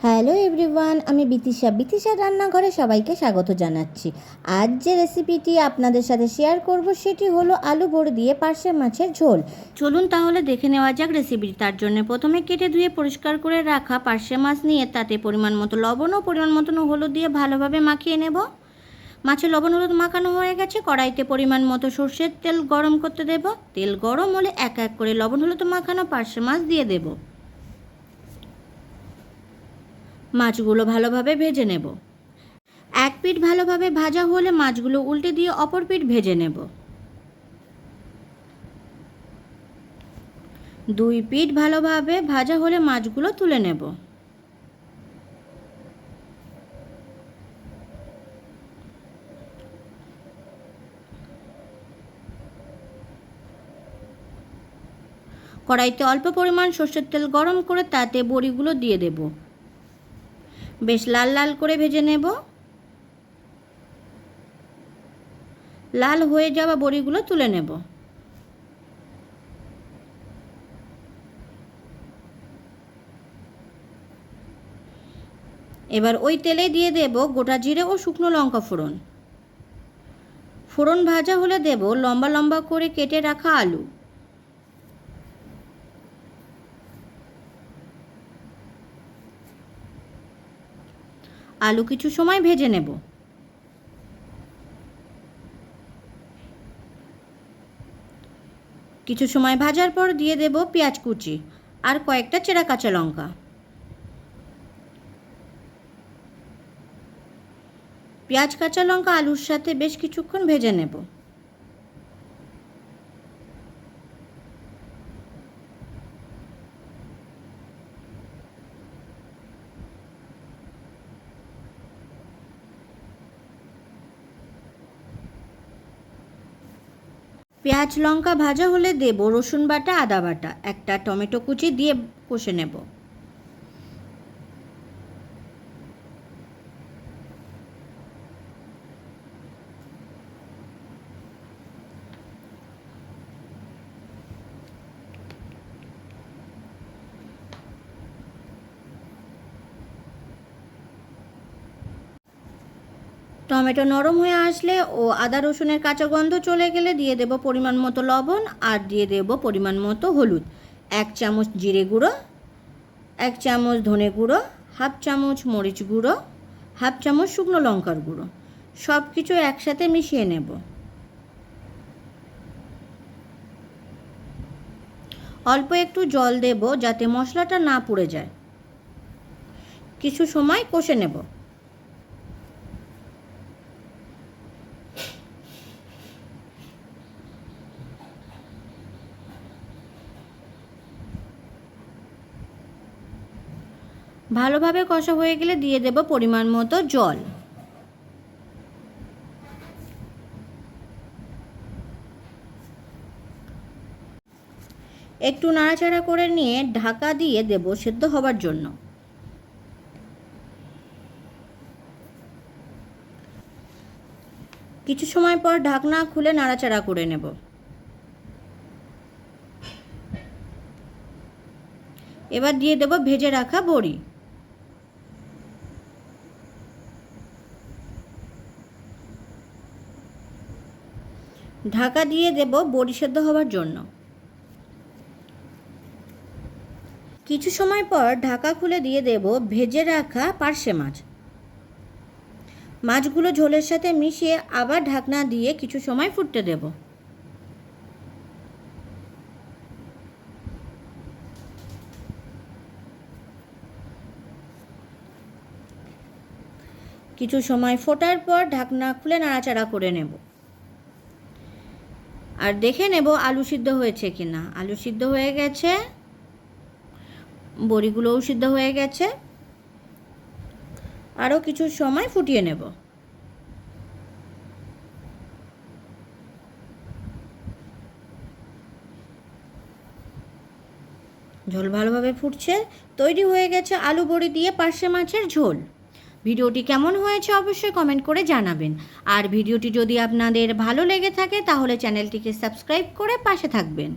Hello everyone, আমি বিতিশার রান্নাঘরে সবাইকে স্বাগত জানাচ্ছি। আজ যে রেসিপিটি আপনাদের সাথে শেয়ার করব সেটি হলো আলু বড়ি দিয়ে পার্শে মাছের ঝোল। চলুন তাহলে দেখে নেওয়া যাক রেসিপিটি। তার জন্য প্রথমে কেটে ধুয়ে পরিষ্কার করে রাখা পার্শে মাছ নিয়ে তাতে পরিমাণ মতো লবণ ও পরিমাণ মতো হলুদ দিয়ে ভালোভাবে মাখিয়ে নেব। মাছে লবণ হলুদ মাখানো হয়ে গেছে। কড়াইতে পরিমাণ মতো সর্ষের তেল গরম করতে দেব। তেল গরম হলে এক এক করে লবণ হলুদ মাখানো পার্শে মাছ দিয়ে দেব। মাছগুলো ভালোভাবে ভেজে নেব। এক পিঠ ভালোভাবে ভাজা হলে মাছগুলো উল্টে দিয়ে অপর পিঠ ভেজে নেব। দুই পিঠ ভালোভাবে ভাজা হলে মাছগুলো তুলে নেব। কড়াইতে অল্প পরিমাণ সর্ষের তেল গরম করে তাতে বড়িগুলো দিয়ে দেব। বেশ লাল লাল করে ভেজে নেব। লাল হয়ে যাওয়া বড়িগুলো তুলে নেব। এবার ওই তেলে দিয়ে দেব গোটা জিরে ও শুকনো লঙ্কা ফোড়ন। ফোড়ন ভাজা হলে দেব লম্বা লম্বা করে কেটে রাখা আলু। আলু কিছু সময় ভেজে নেব। কিছু সময় ভাজার পর দিয়ে দেব পেঁয়াজ কুচি আর কয়েকটা চেরা কাঁচা লঙ্কা। পেঁয়াজ কাঁচা লঙ্কা আলুর সাথে বেশ কিছুক্ষণ ভেজে নেব। পেঁয়াজ লঙ্কা ভাজা হলে দেব রসুন বাটা আদা বাটা, একটা টমেটো কুচি দিয়ে কষে নেব। টমেটো নরম হয়ে আসলে ও আদা রসুনের কাঁচা গন্ধ চলে গেলে দিয়ে দেব পরিমাণ মতো লবণ আর দিয়ে দেব পরিমাণ মতো হলুদ। 1 চামচ জিরে গুঁড়ো, 1 চামচ ধনে গুঁড়ো, হাফ চামচ মরিচ গুঁড়ো, হাফ চামচ শুকনো লঙ্কার গুঁড়ো। সব কিছু একসাথে মিশিয়ে নেব। অল্প একটু জল দেব যাতে মশলাটা না পুড়ে যায়। কিছু সময় কষে নেব। ভালোভাবে কষা হয়ে গেলে দিয়ে দেব পরিমাণ মতো জল। একটু নাড়াচাড়া করে নিয়ে ঢাকা দিয়ে দেব সেদ্ধ হবার জন্য। কিছু সময় পর ঢাকনা খুলে নাড়াচাড়া করে নেব। এবার দিয়ে দেব ভেজে রাখা বড়ি। ঢাকা দিয়ে দেব বড়ি সেদ্ধ হওয়ার জন্য। কিছু সময় পর ঢাকা খুলে দিয়ে দেব ভেজে রাখা পার্শে মাছ। মাছগুলো ঝোলের সাথে মিশিয়ে আবার ঢাকনা দিয়ে কিছু সময় ফুটতে দেব। কিছু সময় ফোটার পর ঢাকনা খুলে নাড়াচাড়া করে নেব আর দেখে নেব আলু সিদ্ধ হয়েছে কিনা। আলু সিদ্ধ হয়ে গেছে, বড়িগুলোও সিদ্ধ হয়ে গেছে। আরও কিছু সময় ফুটিয়ে নেব। ঝোল ভালোভাবে ফুটছে। তৈরি হয়ে গেছে আলু বড়ি দিয়ে পার্শে মাছের ঝোল। ভিডিওটি কেমন হয়েছে অবশ্যই কমেন্ট করে জানাবেন। আর ভিডিওটি যদি আপনাদের ভালো লেগে থাকে তাহলে চ্যানেলটিকে সাবস্ক্রাইব করে পাশে থাকবেন।